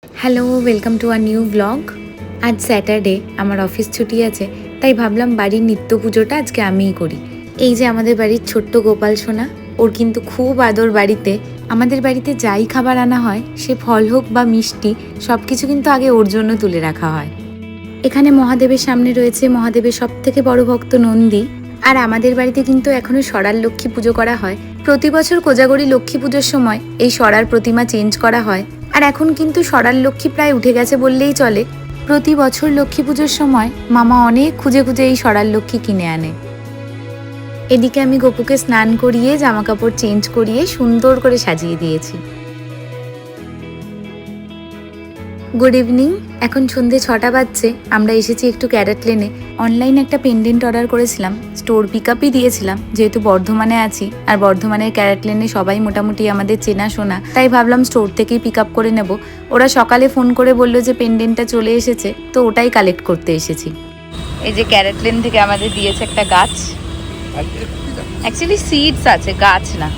Hello, welcome to our new blog. আজ Saturday, আমার office ছুটি আছে, তাই ভাবলাম বাড়ির নিত্য পুজোটা আজকে আমিই করি। এই যে আমাদের বাড়ির ছোট্ট গোপাল সোনা, ওর কিন্তু খুব আদর বাড়িতে। আমাদের বাড়িতে যাই খাবার আনা হয়, সে ফল হোক বা মিষ্টি, সব কিছু কিন্তু আগে ওর জন্য তুলে রাখা হয়। এখানে মহাদেবের সামনে রয়েছে মহাদেবের সব থেকে বড় ভক্ত নন্দী। আর আমাদের বাড়িতে কিন্তু এখনো সরার লক্ষ্মী পুজো করা হয়। প্রতি বছর কোজাগরী লক্ষ্মী পুজোর সময় এই সরার প্রতিমা চেঞ্জ করা হয়। আর এখন কিন্তু সরার লক্ষ্মী প্রায় উঠে গেছে বললেই চলে। প্রতি বছর লক্ষ্মী পুজোর সময় মামা অনেক খুঁজে খুঁজে এই সরার লক্ষ্মী কিনে আনে। এদিকে আমি গপুকে স্নান করিয়ে জামা কাপড় চেঞ্জ করিয়ে সুন্দর করে সাজিয়ে দিয়েছি। Good evening. এখন সন্ধে 6টা বাজছে। আমরা এসেছি একটু ক্যারেট লেনে। অনলাইনে একটা পেন্ডেন্ট অর্ডার করেছিলাম, স্টোর পিক আপই দিয়েছিলাম, যেহেতু বর্ধমানে আছি আর বর্ধমানের ক্যারেট লেনে সবাই মোটামুটি আমাদের চেনাশোনা, তাই ভাবলাম স্টোর থেকেই পিক আপ করে নেব। ওরা সকালে ফোন করে বললো যে পেন্ডেন্টটা চলে এসেছে, তো ওটাই কালেক্ট করতে এসেছি। এই যে ক্যারেট লেন থেকে আমাদের দিয়েছে একটা গাছ, অ্যাকচুয়ালি সিডস আছে, গাছ না।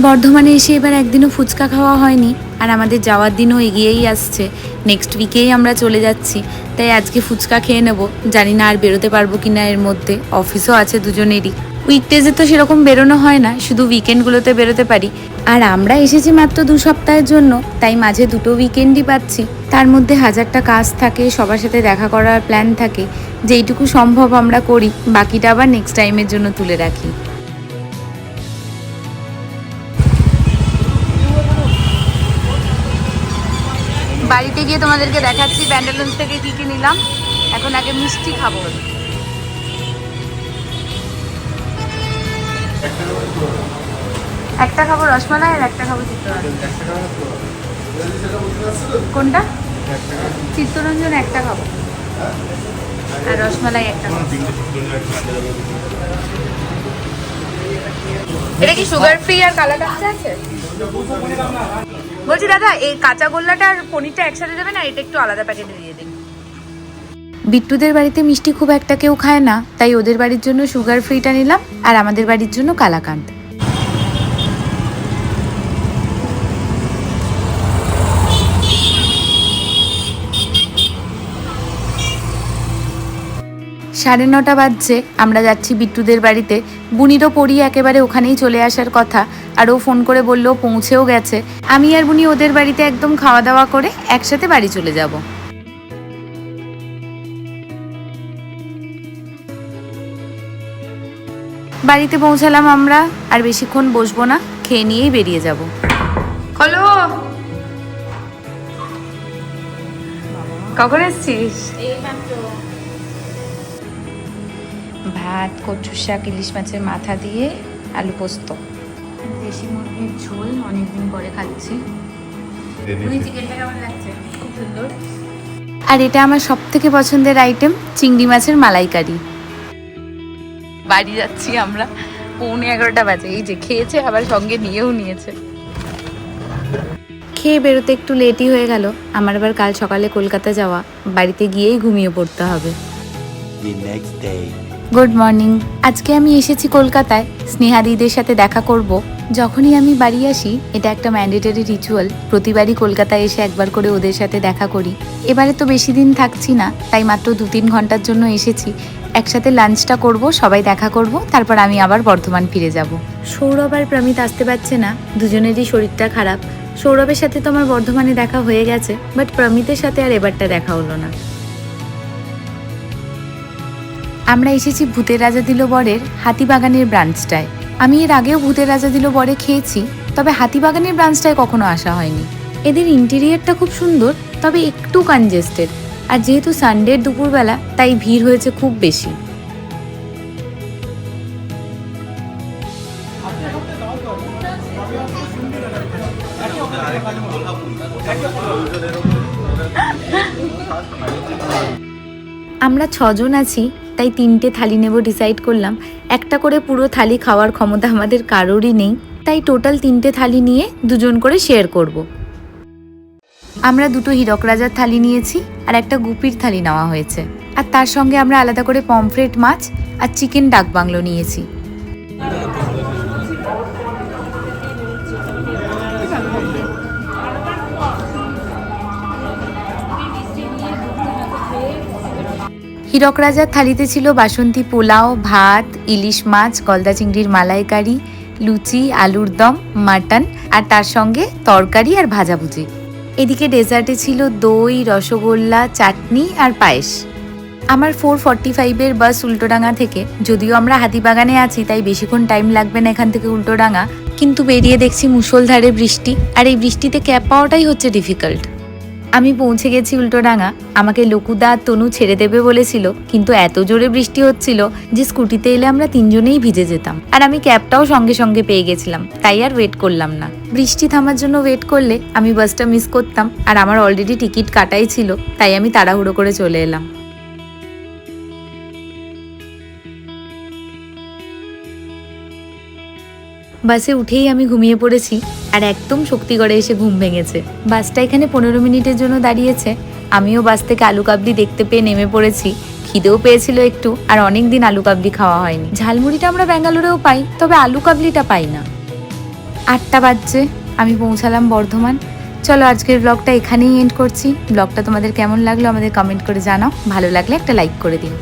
বর্ধমানে এসে এবার একদিনও ফুচকা খাওয়া হয়নি, আর আমাদের যাওয়ার দিনও এগিয়েই আসছে। নেক্সট উইকেই আমরা চলে যাচ্ছি, তাই আজকে ফুচকা খেয়ে নেব। জানি না আর বেরোতে পারবো কিনা এর মধ্যে, অফিসও আছে দুজনেরই। উইকডেজে তো সেরকম বেরোনো হয় না, শুধু উইকেন্ডগুলোতে বেরোতে পারি। আর আমরা এসেছি মাত্র 2 সপ্তাহের জন্য, তাই মাঝে 2টো উইকেন্ডই পাচ্ছি। তার মধ্যে 1000টা কাজ থাকে, সবার সাথে দেখা করার প্ল্যান থাকে। যেইটুকু সম্ভব আমরা করি, বাকিটা আবার নেক্সট টাইমের জন্য তুলে রাখি। বাড়িতে গিয়ে তোমাদেরকে দেখাচ্ছি প্যান্টালুন্স থেকে কি কি নিলাম। এখন আগে মিষ্টি খাবো। একটা খাবো রসমালাই আর একটা খাবো চিত্তরঞ্জন। কোনটা? চিত্তরঞ্জন একটা খাবো আর রসমালাই একটা খাবো। এটা কি সুগার ফ্রি আর কালার আছে? বলছি দাদা, এই কাঁচা গোল্লাটা আর পনিরটা একসাথে দেবে না, এটা একটু আলাদা প্যাকেটে দিয়ে দিন। বিট্টুদের বাড়িতে মিষ্টি খুব একটা কেউ খায় না, তাই ওদের বাড়ির জন্য সুগার ফ্রিটা নিলাম আর আমাদের বাড়ির জন্য কালাকাঁদ। সাড়ে 9টা বাজছে, আমরা যাচ্ছি বিট্টুদের বাড়িতে। বুনিরও পড়ি একেবারে ওখানেই চলে আসার কথা, আর ও ফোন করে বললো পৌঁছেও গেছে। আমি আর বুনি ওদের বাড়িতে একদম খাওয়া দাওয়া করে একসাথে বাড়ি চলে যাব। বাড়িতে পৌঁছালাম আমরা, আর বেশিক্ষণ বসবো না, খেয়ে নিয়েই বেরিয়ে যাব। হ্যালো, কখন এসছিস? ভাত, কচুর শাক, ইলিশ মাছের মাথা দিয়ে আলু পোস্ত, দেশি মুরগির ঝোল, অনেকদিন পরে খাচ্ছি। চিকেনটা কেমন লাগছে? খুব সুন্দর। আর এটা আমার সব থেকে পছন্দের আইটেম, চিংড়ি মাছের মালাইকারি। বাড়ি যাচ্ছি আমরা, 11:45 বাজে। এই যে খেয়েছে, আবার সঙ্গে নিয়েও নিয়েছে। খেয়ে বেরোতে একটু লেটই হয়ে গেল। আমার আবার কাল সকালে কলকাতা যাওয়া, বাড়িতে গিয়েই ঘুমিয়ে পড়তে হবে। Good morning. আজকে আমি এসেছি কলকাতায় স্নেহা দিদিদের সাথে দেখা করব। যখনই আমি বাড়ি আসি, এটা একটা ম্যান্ডেটরি রিচুয়াল, প্রতিবারই কলকাতায় এসে একবার করে ওদের সাথে দেখা করি। এবারে তো বেশি দিন থাকছি না, তাই মাত্র 2-3 ঘন্টার জন্য এসেছি। একসাথে লাঞ্চটা করব, সবাই দেখা করব, তারপর আমি আবার বর্ধমান ফিরে যাব। সৌরভ আর প্রমিত আসতে পারছে না, দুজনেরই শরীরটা খারাপ। সৌরভের সাথে তো আমার বর্ধমানে দেখা হয়ে গেছে, বাট প্রমিতের সাথে আর এবারটা দেখা হলো না। আমরা এসেছি ভূতের রাজা দিল বরের হাতিবাগানের ব্রাঞ্চটায়। আমি এর আগেও ভূতের রাজা দিল বরে খেয়েছি, তবে হাতিবাগানের ব্রাঞ্চটায় কখনো আসা হয়নি। এদের ইন্টেরিয়ারটা খুব সুন্দর, তবে একটু কনজেস্টেড। আর যেহেতু সানডের দুপুরবেলা, তাই ভিড় হয়েছে খুব বেশি। আমরা 6 জন আছি, তাই 3টে থালি নেব ডিসাইড করলাম। একটা করে পুরো থালি খাওয়ার ক্ষমতা আমাদের কারোরই নেই, তাই টোটাল 3টে থালি নিয়ে 2 জন করে শেয়ার করব। আমরা 2টো হীরক রাজার থালি নিয়েছি আর একটা গুপির থালি নেওয়া হয়েছে, আর তার সঙ্গে আমরা আলাদা করে পমফ্রেট মাছ আর চিকেন ডাক বাংলো নিয়েছি। হীরক রাজার থালিতে ছিল বাসন্তী পোলাও, ভাত, ইলিশ মাছ, গলদা চিংড়ির মালাইকারি, লুচি, আলুর দম, মাটন আর তার সঙ্গে তরকারি আর ভাজাভুজি। এদিকে ডেজার্টে ছিল দই, রসগোল্লা, চাটনি আর পায়েস। আমার 4:45-এর বাস উল্টোডাঙ্গা থেকে। যদিও আমরা হাতিবাগানে আছি তাই বেশিক্ষণ টাইম লাগবে না এখান থেকে উল্টোডাঙ্গা, কিন্তু বেরিয়ে দেখছি মুষলধারে বৃষ্টি, আর এই বৃষ্টিতে ক্যাব পাওয়াটাই হচ্ছে ডিফিকাল্ট। আমি পৌঁছে গেছি উল্টোডাঙ্গা। আমাকে লকুদা আর তনু ছেড়ে দেবে বলেছিল, কিন্তু এত জোরে বৃষ্টি হচ্ছিল যে স্কুটিতে এলে আমরা তিনজনেই ভিজে যেতাম। আর আমি ক্যাবটাও সঙ্গে সঙ্গে পেয়ে গেছিলাম, তাই আর ওয়েট করলাম না। বৃষ্টি থামার জন্য ওয়েট করলে আমি বাসটা মিস করতাম, আর আমার অলরেডি টিকিট কাটাই ছিল, তাই আমি তাড়াহুড়ো করে চলে এলাম। বাসে উঠেই আমি ঘুমিয়ে পড়েছি, আর একদম শক্তিগড়ে এসে ঘুম ভেঙেছে। বাসটা এখানে 15 মিনিটের জন্য দাঁড়িয়েছে। আমিও বাস থেকে আলু কাবলি দেখতে পেয়ে নেমে পড়েছি। খিদেও পেয়েছিল একটু, আর অনেক দিন আলু কাবলি খাওয়া হয়নি। ঝালমুড়িটা আমরা ব্যাঙ্গালোরেও পাই, তবে আলু কাবলিটা পাই না। 8টা বাজছে, আমি পৌঁছালাম বর্ধমান। চলো আজকের ব্লগটা এখানেই এন্ড করছি। ব্লগটা তোমাদের কেমন লাগলো আমাদের কমেন্ট করে জানাও। ভালো লাগলে একটা লাইক করে দিন।